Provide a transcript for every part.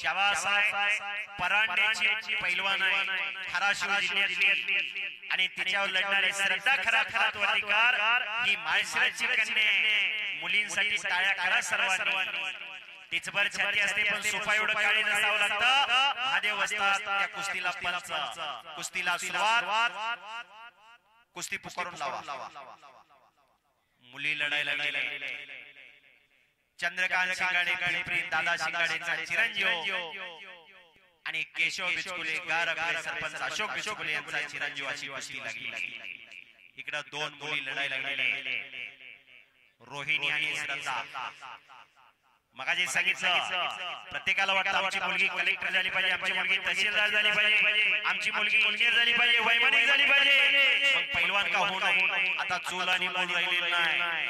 शाबास परांडेची पैलवान आहे धाराशिव जिल्ह्यातली आणि तिच्यावर लढणारी श्रद्धा खरातवाडीकर ही माळशिरसची कन्या मुलींसाठी टाळ्या करा सर्वांनी तिचभर छाती असते पण सोफा एवढं काळे नसावं लागतं महादेव असतात त्या कुस्तीला पंच कुस्तीला सुरुवात कुस्ती पुकारून लावा मुली लढायला गेले चंद्रकांत शिंगाडे गणप्रीत दादा शिंगाडेचा चिरंजीव आणि केशव बिचकुले गारगले सरपंच अशोक बिचकुले यांचा चिरंजीव अशी कुस्ती लागली इकडे दोन मुली लढायला गेले रोहिणी आणि श्रद्धा मगाशी सांगितलं प्रत्येकाला वाटतं आमची मुलगी कलेक्टर झाली पाहिजे आमची मुलगी तहसीलदार झाली पाहिजे आमची मुलगी इंजिनियर झाली पाहिजे वैमानिक झाली पाहिजे मग पैलवान का होणार आता चूल आणि मूल राहिलेली नाही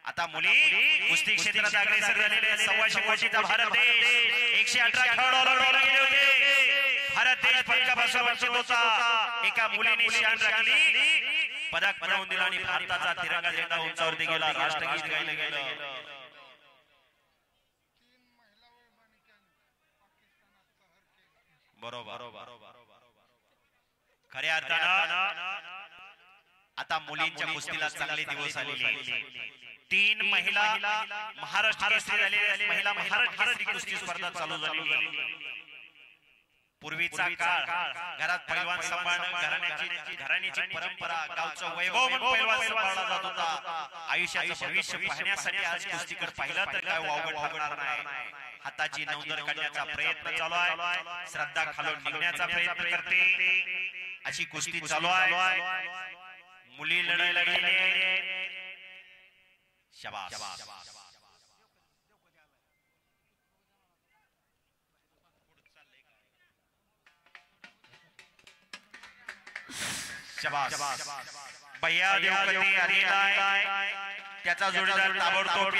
आता मुली कुस्ती क्षेत्रात अग्रेसर झालेले 125 कोटीचा भारत देश 118 खेळाडू गेले होते भारत देश पदकापासून वंचित होता एका मुलीने शान राखली पदक मिळवून दिला आणि भारताचा तिरंगा झेंडा उंचावरती गेला राष्ट्रगीत गायलं गेलं बरोबर खऱ्या अर्थानं आता मुलींच्या कुस्तीला चांगले दिवस आलेले 3 महिला महाराष्ट्र केसरी झाले महिला महाराष्ट्र केसरी कुस्ती स्पर्धा चालू झाली पूर्वीचा काळ घरात पैलवान सांभाळणं घराण्याची परंपरा गावचं वैभव म्हणून पैलवान सांभाळला जात होता आयुष्याचं भविष्य पाहण्यासाठी आज कुस्तीकडे पाहिलं तर काय वावगं ठरणार नाही हाताची नवदर काढण्याचा प्रयत्न चालू आहे श्रद्धा खालून निघण्याचा प्रयत्न करते अशी कुस्ती चालू आहे मुली लढायला गेले शाबास शाबास भैया देवकते आलेला आहे त्याचा जोडीदार ताबडतोब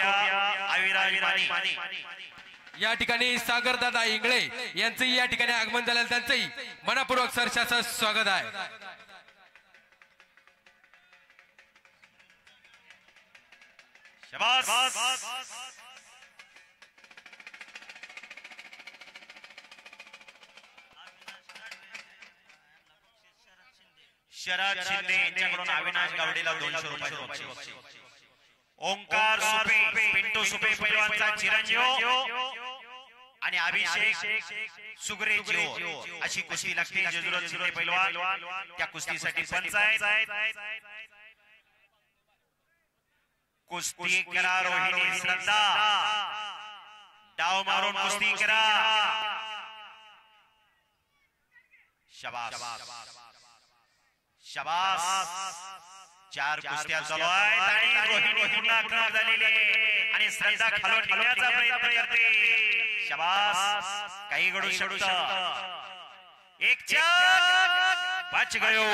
अविराज माने या ठिकाणी सागरदादा इंगळे यांचं या ठिकाणी आगमन झालेलं त्यांचंही मनपूर्वक सहर्षाचं स्वागत आहे शाबास शरद शिंदे यांच्याकडून अविनाश गावडेला 200 रुपये बक्षीस ओंकार सुपे पिंटू सुपे पैलवानचा चिरंजीव आणि अभिषेक सुगरे जीव अशी कुस्ती लागते जजुरत शिंदे पैलवान त्या कुस्तीसाठी पंचायत कुस्ती करा रोहिणी श्रद्धा डाव मारून कुस्ती करा शाबास शाबास 4 कुस्त्या चालू आहेत आणि रोहिणी पुन्हा आक्रमक झालेली आहे आणि श्रद्धा खालून निघण्याचा प्रयत्न करते शाबास काही घडू शकतं एक चार बच गयो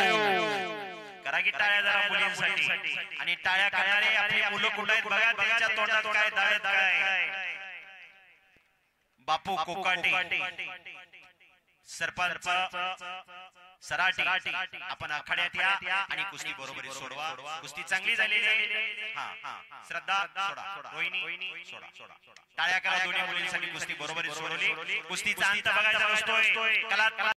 करा की टाळ्या जरा मुलींसाठी आणि टाळ्या करणारे आपली मुलं कुठे आहेत बघा त्यांच्या तोंडात काय दाढेत काय बापू कोकाटे सरपंच सराटी आपण आखाड्यात या आणि कुस्ती बरोबर सोडवा कुस्ती चांगली झालेली आहे श्रद्धा सोडा रोहिणी सोडा टाळ्या करा दोन्ही मुलींसाठी कुस्ती बरोबर सोडवली कुस्तीचा अंत बघायचा असतोय कला